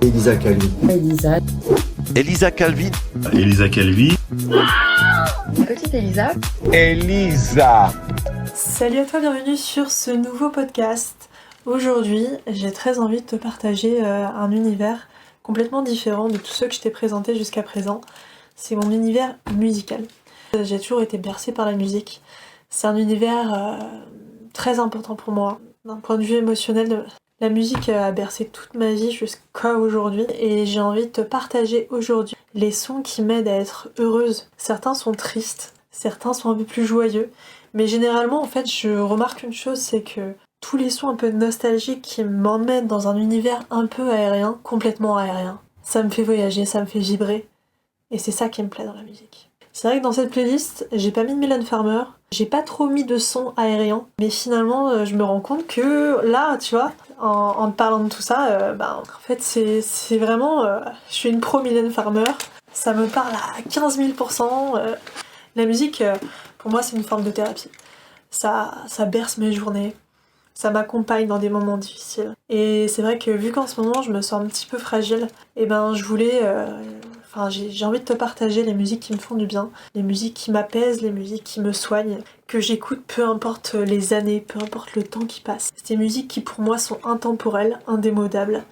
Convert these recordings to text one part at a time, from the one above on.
Elisa Calvi. Elisa. Elisa Calvi. Elisa Calvi. Petite Elisa. Elisa. Salut à toi, bienvenue sur ce nouveau podcast. Aujourd'hui, j'ai très envie de te partager un univers complètement différent de tous ceux que je t'ai présentés jusqu'à présent. C'est mon univers musical. J'ai toujours été bercée par la musique. C'est un univers très important pour moi. D'un point de vue émotionnel, la musique a bercé toute ma vie jusqu'à aujourd'hui et j'ai envie de te partager aujourd'hui les sons qui m'aident à être heureuse. Certains sont tristes, certains sont un peu plus joyeux, mais généralement en fait je remarque une chose, c'est que tous les sons un peu nostalgiques qui m'emmènent dans un univers un peu aérien, complètement aérien, ça me fait voyager, ça me fait vibrer et c'est ça qui me plaît dans la musique. C'est vrai que dans cette playlist, j'ai pas mis de Mylène Farmer, j'ai pas trop mis de sons aériens, mais finalement je me rends compte que là, tu vois, en te parlant de tout ça, en fait c'est vraiment... je suis une pro Mylène Farmer, ça me parle à 15 000%. La musique, pour moi, c'est une forme de thérapie. Ça berce mes journées, ça m'accompagne dans des moments difficiles. Et c'est vrai que vu qu'en ce moment je me sens un petit peu fragile, je voulais... j'ai envie de te partager les musiques qui me font du bien, les musiques qui m'apaisent, les musiques qui me soignent, que j'écoute peu importe les années, peu importe le temps qui passe. C'est des musiques qui pour moi sont intemporelles, indémodables.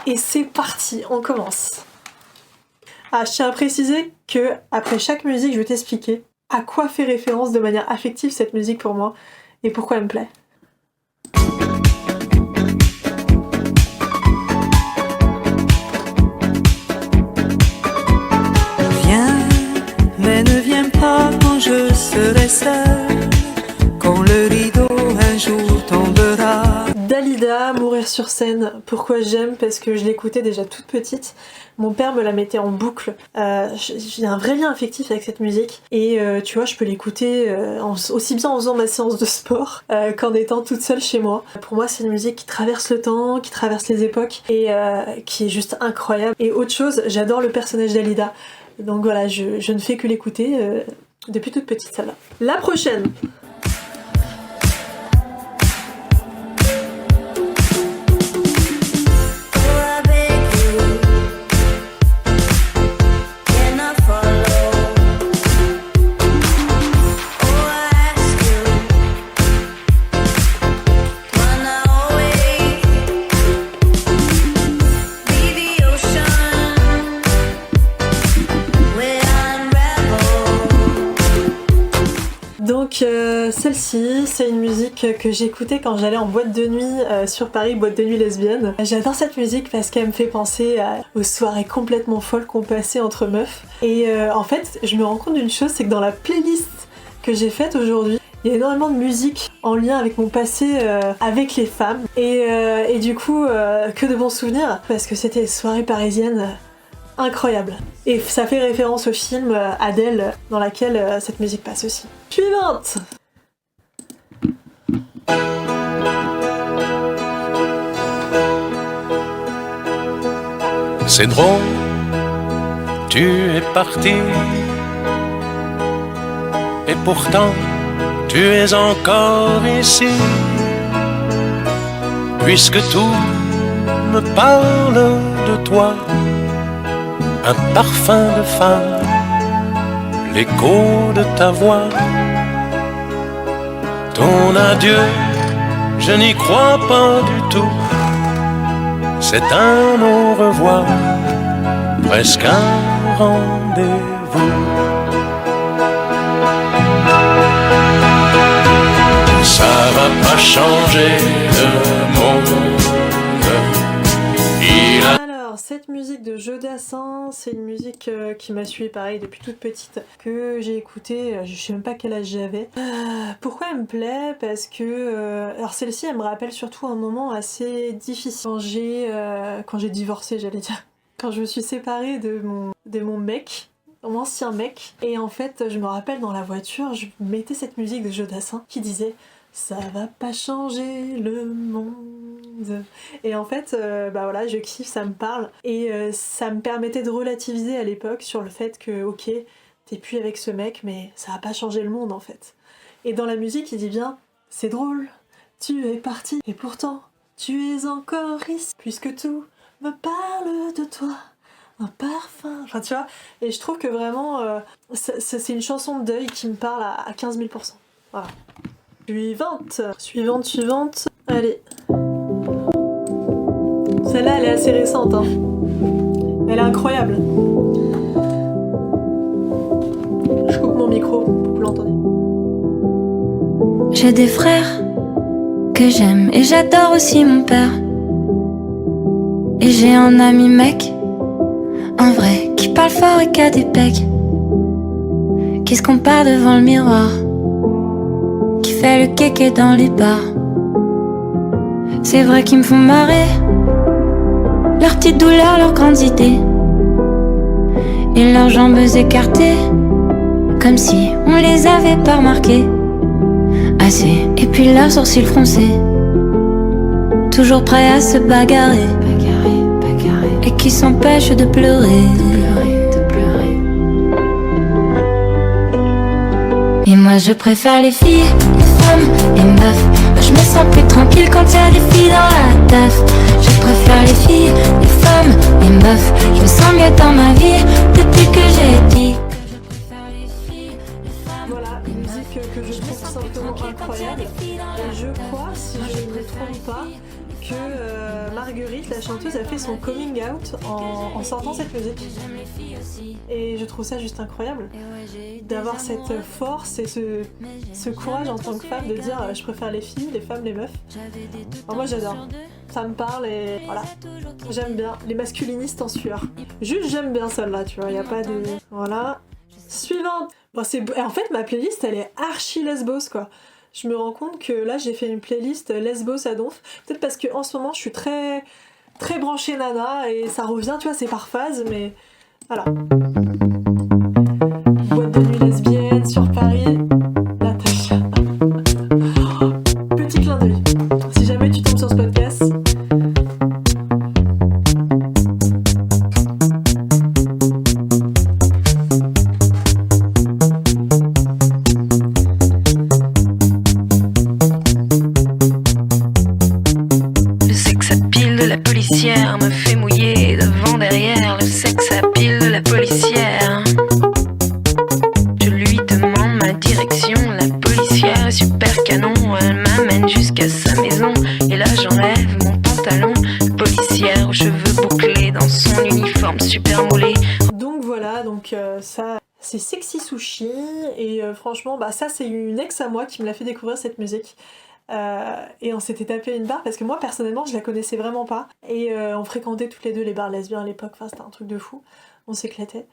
Et c'est parti, on commence. Ah, je tiens à préciser que après chaque musique, je vais t'expliquer à quoi fait référence de manière affective cette musique pour moi et pourquoi elle me plaît. Mais ne viens pas quand je serai seule, quand le rideau un jour tombera. Dalida, Mourir sur scène. Pourquoi j'aime? Parce que je l'écoutais déjà toute petite. Mon père me la mettait en boucle. J'ai un vrai lien affectif avec cette musique. Et tu vois, je peux l'écouter aussi bien en faisant ma séance de sport qu'en étant toute seule chez moi. Pour moi, c'est une musique qui traverse le temps, qui traverse les époques et qui est juste incroyable. Et autre chose, j'adore le personnage d'Alida. Donc voilà, je ne fais que l'écouter depuis toute petite, celle-là. La prochaine. Donc celle-ci, c'est une musique que j'écoutais quand j'allais en boîte de nuit sur Paris, boîte de nuit lesbienne. J'adore cette musique parce qu'elle me fait penser aux soirées complètement folles qu'on passait entre meufs. Et en fait, je me rends compte d'une chose, c'est que dans la playlist que j'ai faite aujourd'hui, il y a énormément de musique en lien avec mon passé avec les femmes. Et du coup, que de bons souvenirs, parce que c'était les soirées parisiennes incroyables. Et ça fait référence au film Adèle, dans laquelle cette musique passe aussi. Suivante. C'est drôle, tu es parti, et pourtant tu es encore ici, puisque tout me parle de toi, un parfum de femme, l'écho de ta voix. Ton adieu, je n'y crois pas du tout. C'est un au revoir, presque un rendez-vous. Ça va pas changer le monde. Alors, cette musique de Jeu Dassin, c'est une musique qui m'a suivi pareil depuis toute petite, que j'ai écoutée, je sais même pas quel âge j'avais. Pourquoi elle me plaît? Parce que... alors celle-ci, elle me rappelle surtout un moment assez difficile. Quand j'ai divorcé, j'allais dire. Quand je me suis séparée de mon mec, mon ancien mec. Et en fait, je me rappelle dans la voiture, je mettais cette musique de Jeu Dassin qui disait... Ça va pas changer le monde. Et en fait, voilà, je kiffe, ça me parle. Et ça me permettait de relativiser à l'époque sur le fait que, ok, t'es plus avec ce mec, mais ça va pas changer le monde en fait. Et dans la musique, il dit bien, c'est drôle, tu es parti, et pourtant, tu es encore ici, puisque tout me parle de toi, un parfum. Enfin, tu vois, et je trouve que vraiment, c'est une chanson de deuil qui me parle à 15 000 %. Voilà. Suivante. Allez. Celle-là, elle est assez récente, hein. Elle est incroyable. Je coupe mon micro pour que vous l'entendiez. J'ai des frères que j'aime et j'adore aussi mon père. Et j'ai un ami mec, un vrai, qui parle fort et qui a des pecs, qui se compare devant le miroir, qui fait le kéké dans les bars. C'est vrai qu'ils me font marrer, leurs petites douleurs, leurs grandes idées, et leurs jambes écartées, comme si on les avait pas remarquées. Assez, et puis leurs sourcils froncés, toujours prêts à se bagarrer, et qui s'empêchent de pleurer. Et moi je préfère les filles, les femmes, les meufs. Moi je me sens plus tranquille quand y a des filles dans la taf. Je préfère les filles, les femmes, les meufs. Je me sens mieux dans ma vie depuis que j'ai dit que je préfère les filles, les femmes. Voilà, une musique que je trouve simplement incroyable. Et je crois, si je ne me trompe pas, que Marguerite, la chanteuse, a fait son coming out en sortant cette musique. Et je trouve ça juste incroyable d'avoir cette force et ce courage en tant que femme de dire je préfère les filles, les femmes, les meufs. Alors moi j'adore, ça me parle et voilà, j'aime bien les masculinistes en sueur. Juste j'aime bien celle-là, tu vois, y a pas de... Voilà. Suivante. Bon, en fait ma playlist elle est archi lesbos quoi. Je me rends compte que là j'ai fait une playlist lesbos à donf. Peut-être parce qu'en ce moment je suis très branchée nana et ça revient, tu vois, c'est par phase, mais voilà. Boîte de nuit lesbienne sur Paris, Natacha. Petit clin d'œil. Si jamais tu tombes sur ce podcast. Le sexe à pile de la policière me fait mouiller devant derrière. Le sexe à pile de la policière. Je lui demande ma direction. La policière est super canon. Elle m'amène jusqu'à sa maison. Et là j'enlève mon pantalon. Policière aux cheveux bouclés dans son uniforme super moulé. Donc voilà, donc ça c'est Sexy Sushi et franchement bah ça c'est une ex à moi qui me l'a fait découvrir cette musique. Et on s'était tapé une barre parce que moi personnellement je la connaissais vraiment pas et on fréquentait toutes les deux les bars lesbiens à l'époque, enfin c'était un truc de fou, on s'éclatait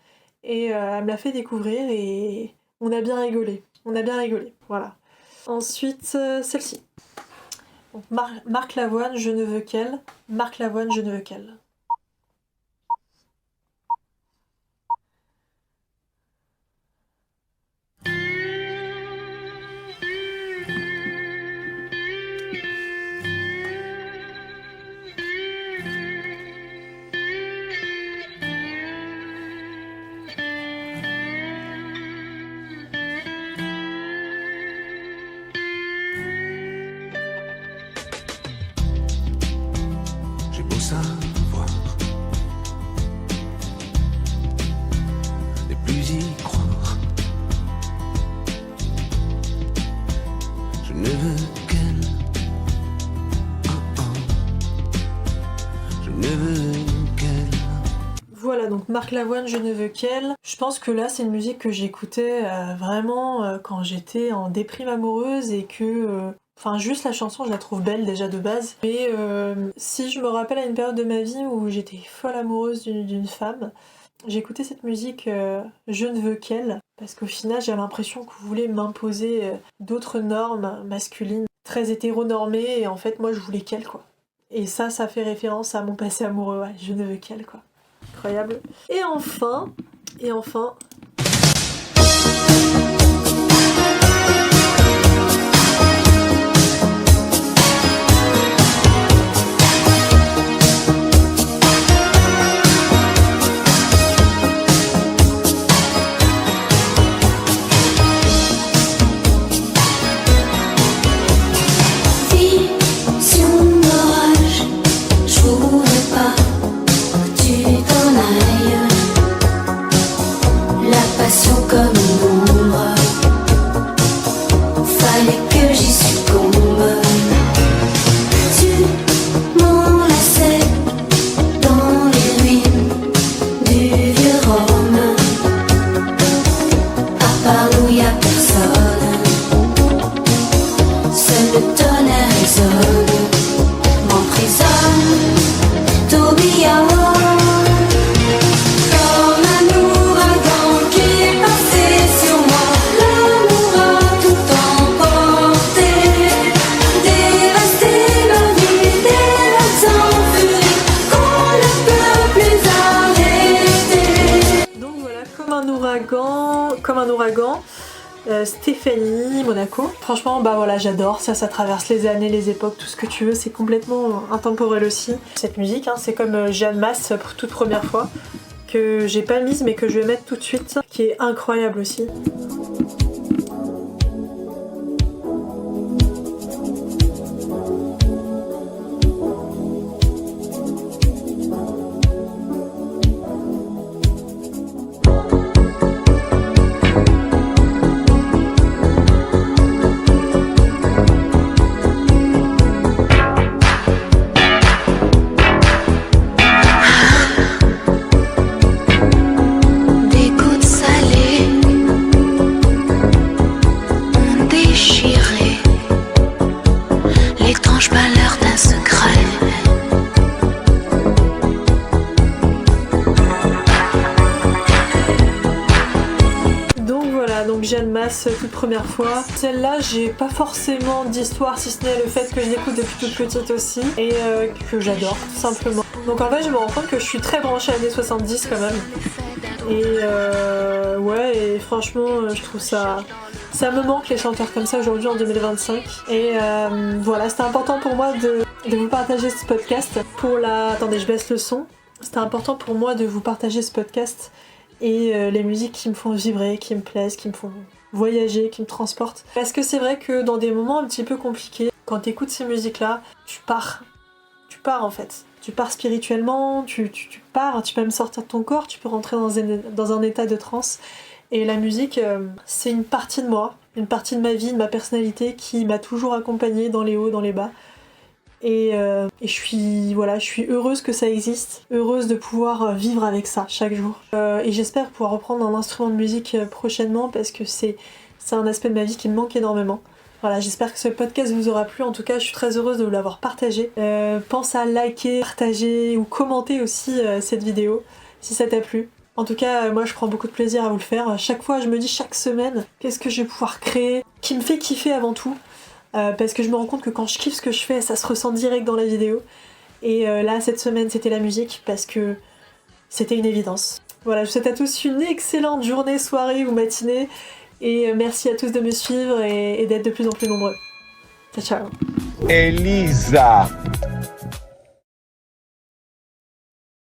et elle me l'a fait découvrir et on a bien rigolé, voilà. Ensuite celle-ci, donc, Marc Lavoine, je ne veux qu'elle, Marc Lavoine, je ne veux qu'elle. J'ai beau savoir, ne plus y croire. Je ne veux qu'elle. Je ne veux qu'elle. Voilà, donc Marc Lavoine, je ne veux qu'elle. Je pense que là, c'est une musique que j'écoutais vraiment quand j'étais en déprime amoureuse et que... Enfin, juste la chanson, je la trouve belle déjà de base. Mais si je me rappelle à une période de ma vie où j'étais folle amoureuse d'une femme, j'ai écouté cette musique Je ne veux qu'elle, parce qu'au final, j'ai l'impression que vous voulez m'imposer d'autres normes masculines très hétéronormées, et en fait, moi, je voulais qu'elle, quoi. Et ça fait référence à mon passé amoureux, ouais, je ne veux qu'elle, quoi. Incroyable. Et enfin... Vision d'orage, je voudrais pas tourbillon. Comme un ouragan qui est passé sur moi, l'amour a tout emporté, dévasté ma vie, des rêves en furie qu'on ne peut plus arrêter. Donc voilà, comme un ouragan, Stéphanie Monaco. Franchement, bah voilà, j'adore, ça traverse les années, les époques, tout ce que tu veux, c'est complètement intemporel aussi. Cette musique, hein, c'est comme Jeanne Masse pour toute première fois, que j'ai pas mise mais que je vais mettre tout de suite, qui est incroyable aussi. Des gouttes salées ont déchiré l'étrange pâleur d'un secret. Donc voilà, donc Jeanne Masse, toute première fois. Celle-là, j'ai pas forcément d'histoire, si ce n'est le fait que je l'écoute depuis toute petite aussi, et que j'adore, tout simplement. Donc en fait, je me rends compte que je suis très branchée années 70 quand même. Et ouais, et franchement, je trouve ça me manque les chanteurs comme ça aujourd'hui en 2025. Et voilà, c'était important pour moi de vous partager ce podcast. Attendez, je baisse le son. C'était important pour moi de vous partager ce podcast et les musiques qui me font vibrer, qui me plaisent, qui me font voyager, qui me transportent. Parce que c'est vrai que dans des moments un petit peu compliqués, quand tu écoutes ces musiques-là, tu pars en fait. Tu pars spirituellement, tu pars, tu peux même sortir de ton corps, tu peux rentrer dans un état de transe. Et la musique, c'est une partie de moi, une partie de ma vie, de ma personnalité qui m'a toujours accompagnée dans les hauts, dans les bas. Et je suis heureuse que ça existe, heureuse de pouvoir vivre avec ça chaque jour. Et j'espère pouvoir reprendre un instrument de musique prochainement parce que c'est un aspect de ma vie qui me manque énormément. Voilà, j'espère que ce podcast vous aura plu. En tout cas, je suis très heureuse de vous l'avoir partagé. Pense à liker, partager ou commenter aussi cette vidéo si ça t'a plu. En tout cas, moi je prends beaucoup de plaisir à vous le faire. Chaque fois, je me dis chaque semaine, qu'est-ce que je vais pouvoir créer qui me fait kiffer avant tout. Parce que je me rends compte que quand je kiffe ce que je fais, ça se ressent direct dans la vidéo. Et là, cette semaine, c'était la musique parce que c'était une évidence. Voilà, je vous souhaite à tous une excellente journée, soirée ou matinée. Et merci à tous de me suivre et d'être de plus en plus nombreux. Ciao, ciao. Elisa.